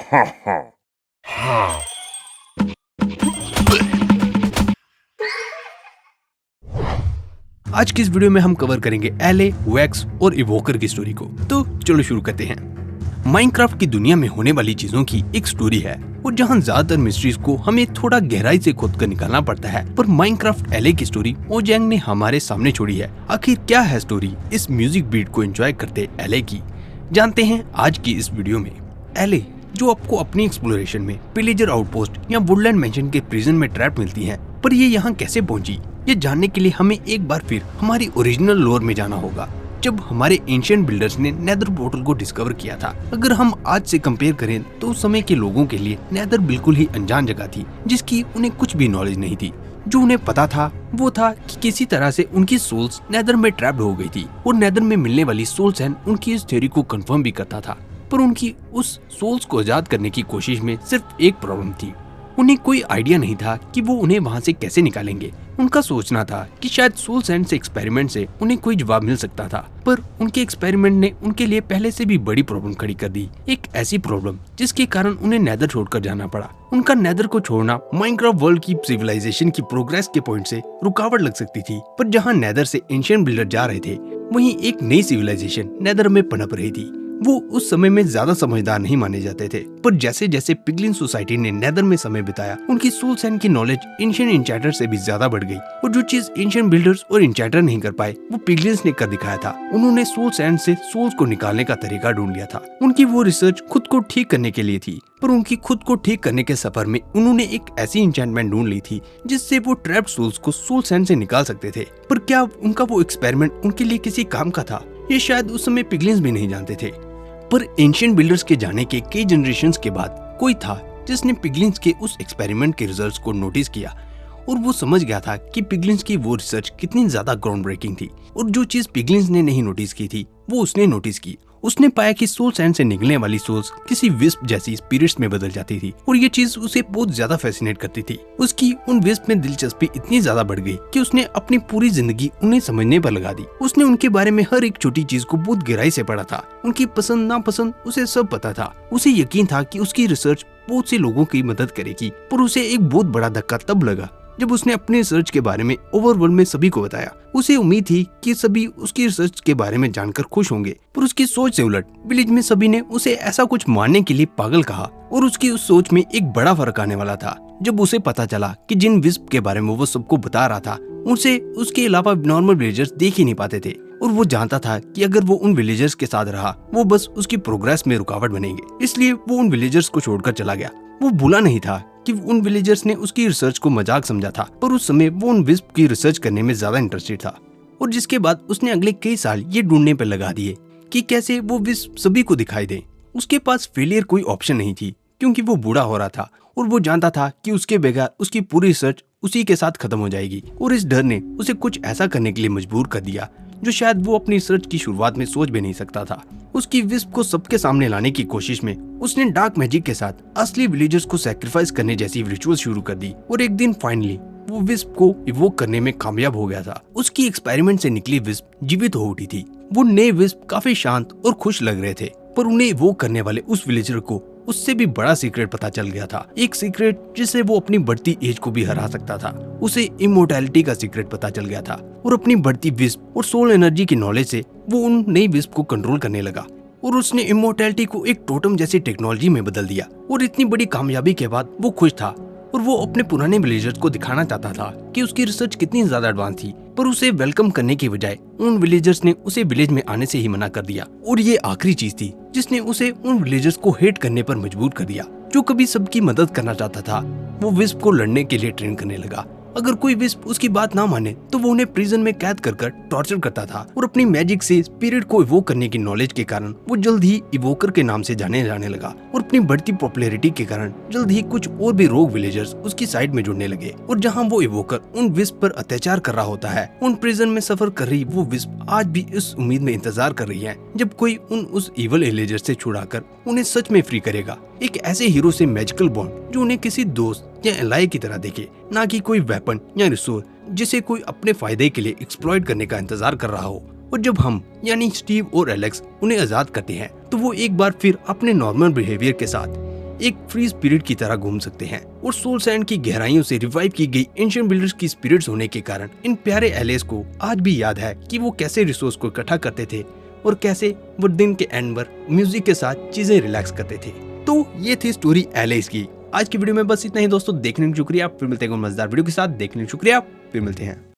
आज की इस वीडियो में हम कवर करेंगे एले, वैक्स और इवोकर की स्टोरी को। तो चलो शुरू करते हैं। माइनक्राफ्ट की दुनिया में होने वाली चीजों की एक स्टोरी है और जहां ज्यादातर मिस्ट्रीज को हमें थोड़ा गहराई से खोद कर निकालना पड़ता है, पर माइनक्राफ्ट एले की स्टोरी मोजैंग ने हमारे सामने छोड़ी है। आखिर क्या है स्टोरी इस म्यूजिक बीट को एंजॉय करते एले की, जानते हैं आज की इस वीडियो में। एले जो आपको अपनी एक्सप्लोरेशन में पिलेजर आउटपोस्ट या वुडलैंड मैंशन के प्रिजन में ट्रैप मिलती है, पर ये यहाँ कैसे पहुंची, ये जानने के लिए हमें एक बार फिर हमारी ओरिजिनल लोर में जाना होगा, जब हमारे एंशिएंट बिल्डर्स ने नेदर पोर्टल को डिस्कवर किया था। अगर हम आज से कंपेयर करें तो उस समय के लोगों के लिए नेदर बिल्कुल ही अनजान जगह थी, जिसकी उन्हें कुछ भी नॉलेज नहीं थी। जो उन्हें पता था वो था कि किसी तरह से उनकी सोल्स नेदर में ट्रैप्ड हो गई थी और नेदर में मिलने वाली सोल सैंड उनकी इस थ्योरी को कंफर्म भी करता था। पर उनकी उस सोल्स को आजाद करने की कोशिश में सिर्फ एक प्रॉब्लम थी, उन्हें कोई आइडिया नहीं था कि वो उन्हें वहां से कैसे निकालेंगे। उनका सोचना था कि शायद सोल सैंड से एक्सपेरिमेंट से उन्हें कोई जवाब मिल सकता था, पर उनके एक्सपेरिमेंट ने उनके लिए पहले से भी बड़ी प्रॉब्लम खड़ी कर दी। एक ऐसी प्रॉब्लम जिसके कारण उन्हें नेदर छोड़कर जाना पड़ा। उनका नेदर को छोड़ना माइनक्राफ्ट वर्ल्ड की सिविलाइजेशन की प्रोग्रेस के पॉइंट से रुकावट लग सकती थी, पर जहाँ नेदर से एंशिएंट बिल्डर जा रहे थे, वहीं एक नई सिविलाइजेशन नेदर में पनप रही थी। वो उस समय में ज्यादा समझदार नहीं माने जाते थे, पर जैसे जैसे पिगलिन सोसाइटी ने नेदर में समय बिताया, उनकी सोल सैंड की नॉलेज एंशिएंट एन्चेंटर से भी ज्यादा बढ़ गई और जो चीज एंशिएंट बिल्डर्स और एन्चेंटर नहीं कर पाए, वो पिगलिन्स ने कर दिखाया था। उन्होंने सोल सैंड से सोल्स को निकालने का तरीका ढूंढ लिया था। उनकी वो रिसर्च खुद को ठीक करने के लिए थी, पर उनकी खुद को ठीक करने के सफर में उन्होंने एक ऐसी एन्चेंटमेंट ढूंढ ली थी जिससे वो ट्रैप्ड सोल्स को सोल सैंड से निकाल सकते थे। पर क्या उनका वो एक्सपेरिमेंट उनके लिए किसी काम का था, ये शायद उस समय पिगलिन्स भी नहीं जानते थे। पर एंशिएंट बिल्डर्स के जाने के कई जनरेशंस के बाद कोई था जिसने पिगलिन्स के उस एक्सपेरिमेंट के रिजल्ट्स को नोटिस किया और वो समझ गया था कि पिगलिन्स की वो रिसर्च कितनी ज्यादा ग्राउंड ब्रेकिंग थी, और जो चीज पिगलिन्स ने नहीं नोटिस की थी वो उसने नोटिस की। उसने पाया कि सोल सैंड से निकलने वाली सोल्स किसी विस्प जैसी स्पिरिट्स में बदल जाती थी और ये चीज उसे बहुत ज्यादा फैसिनेट करती थी। उसकी उन विस्प में दिलचस्पी इतनी ज्यादा बढ़ गई कि उसने अपनी पूरी जिंदगी उन्हें समझने पर लगा दी। उसने उनके बारे में हर एक छोटी चीज को बहुत गहराई से पढ़ा था, उनकी पसंद नापसंद उसे सब पता था। उसे यकीन था कि उसकी रिसर्च बहुत से लोगों की मदद करेगी, पर उसे एक बहुत बड़ा धक्का तब लगा जब उसने अपने रिसर्च के बारे में ओवरवर्ल्ड में सभी को बताया। उसे उम्मीद थी कि सभी उसकी रिसर्च के बारे में जानकर खुश होंगे, पर उसकी सोच से उलट विलेज में सभी ने उसे ऐसा कुछ मानने के लिए पागल कहा और उसकी उस सोच में एक बड़ा फर्क आने वाला था जब उसे पता चला कि जिन विस्प के बारे में वो सबको बता रहा था, उसे उसके अलावा नॉर्मल विलेजर्स देख ही नहीं पाते थे। और वो जानता था कि अगर वो उन विलेजर्स के साथ रहा, वो बस उसकी प्रोग्रेस में रुकावट बनेंगे, इसलिए वो उन विलेजर्स को छोड़कर चला गया। वो भूला नहीं था कि उन विलेजर्स ने उसकी रिसर्च को मजाक समझा था, पर उस समय वो उन विस्प की रिसर्च करने में ज्यादा इंटरेस्टेड था। और जिसके बाद उसने अगले कई साल ये ढूंढने पर लगा दिए कि कैसे वो विस्प सभी को दिखाई दे। उसके पास फेलियर कोई ऑप्शन नहीं थी, क्योंकि वो बूढ़ा हो रहा था और वो जानता था कि उसके बगैर उसकी पूरी रिसर्च उसी के साथ खत्म हो जाएगी। और इस डर ने उसे कुछ ऐसा करने के लिए मजबूर कर दिया जो शायद वो अपनी रिसर्च की शुरुआत में सोच भी नहीं सकता था। उसकी विस्प को सबके सामने लाने की कोशिश में उसने डार्क मैजिक के साथ असली विलेजर्स को सैक्रिफाइस करने जैसी रिचुअल शुरू कर दी और एक दिन फाइनली वो विस्प को इवोक करने में कामयाब हो गया था। उसकी एक्सपेरिमेंट से निकली विस्प जीवित हो उठी थी। वो नए विस्प काफी शांत और खुश लग रहे थे, पर उन्हें इवोक करने वाले उस विलेजर को उससे भी बड़ा सीक्रेट पता चल गया था, एक सीक्रेट जिससे वो अपनी बढ़ती एज को भी हरा सकता था। उसे इमोर्टैलिटी का सीक्रेट पता चल गया था और अपनी बढ़ती विस्प और सोल एनर्जी की नॉलेज से वो उन नई विस्प को कंट्रोल करने लगा और उसने इमोर्टैलिटी को एक टोटम जैसी टेक्नोलॉजी में बदल दिया। और इतनी बड़ी कामयाबी के बाद वो खुश था और वो अपने पुराने विलेजर्स को दिखाना चाहता था कि उसकी रिसर्च कितनी ज्यादा एडवांस थी, पर उसे वेलकम करने की बजाय उन विलेजर्स ने उसे विलेज में आने से ही मना कर दिया। और ये आखिरी चीज थी जिसने उसे उन विलेजर्स को हेट करने पर मजबूर कर दिया। जो कभी सबकी मदद करना चाहता था, वो विस्प को लड़ने के लिए ट्रेन करने लगा। अगर कोई विस्प उसकी बात ना माने तो वो उन्हें प्रिजन में कैद कर टॉर्चर करता था और अपनी मैजिक से स्पिरिट को इवोक करने की नॉलेज के कारण वो जल्द ही इवोकर के नाम से जाने जाने लगा और अपनी बढ़ती पॉपुलैरिटी के कारण जल्द ही कुछ और भी रोग विलेजर्स उसकी साइड में जुड़ने लगे। और जहाँ वो इवोकर उन विस्प पर अत्याचार कर रहा होता है, उन प्रिजन में सफर कर रही वो विस्प आज भी इस उम्मीद में इंतजार कर रही है जब कोई उस इवल विलेजर से छुड़ाकर उन्हें सच में फ्री करेगा। एक ऐसे हीरो से मैजिकल बॉन्ड जो उन्हें किसी दोस्त या एलाय की तरह देखे, ना कि कोई वेपन या रिसोर्स जिसे कोई अपने फायदे के लिए एक्सप्लॉइट करने का इंतजार कर रहा हो। और जब हम यानी स्टीव और एलेक्स उन्हें आजाद करते हैं तो वो एक बार फिर अपने नॉर्मल बिहेवियर के साथ एक फ्री स्पिरिट की तरह घूम सकते हैं और सोल सैंड की गहराइयों से रिवाइव की गई एंशिएंट बिल्डर्स की स्पिरिट्स होने के कारण इन प्यारे एलेस को आज भी याद है कि वो कैसे रिसोर्स को इकट्ठा करते थे और कैसे वो दिन के एंड पर म्यूजिक के साथ चीजें रिलैक्स करते थे। तो ये थी स्टोरी एलेस की। आज की वीडियो में बस इतना ही दोस्तों, देखने का शुक्रिया। फिर मिलते हैं मजेदार वीडियो के साथ, देखने का शुक्रिया। फिर मिलते हैं।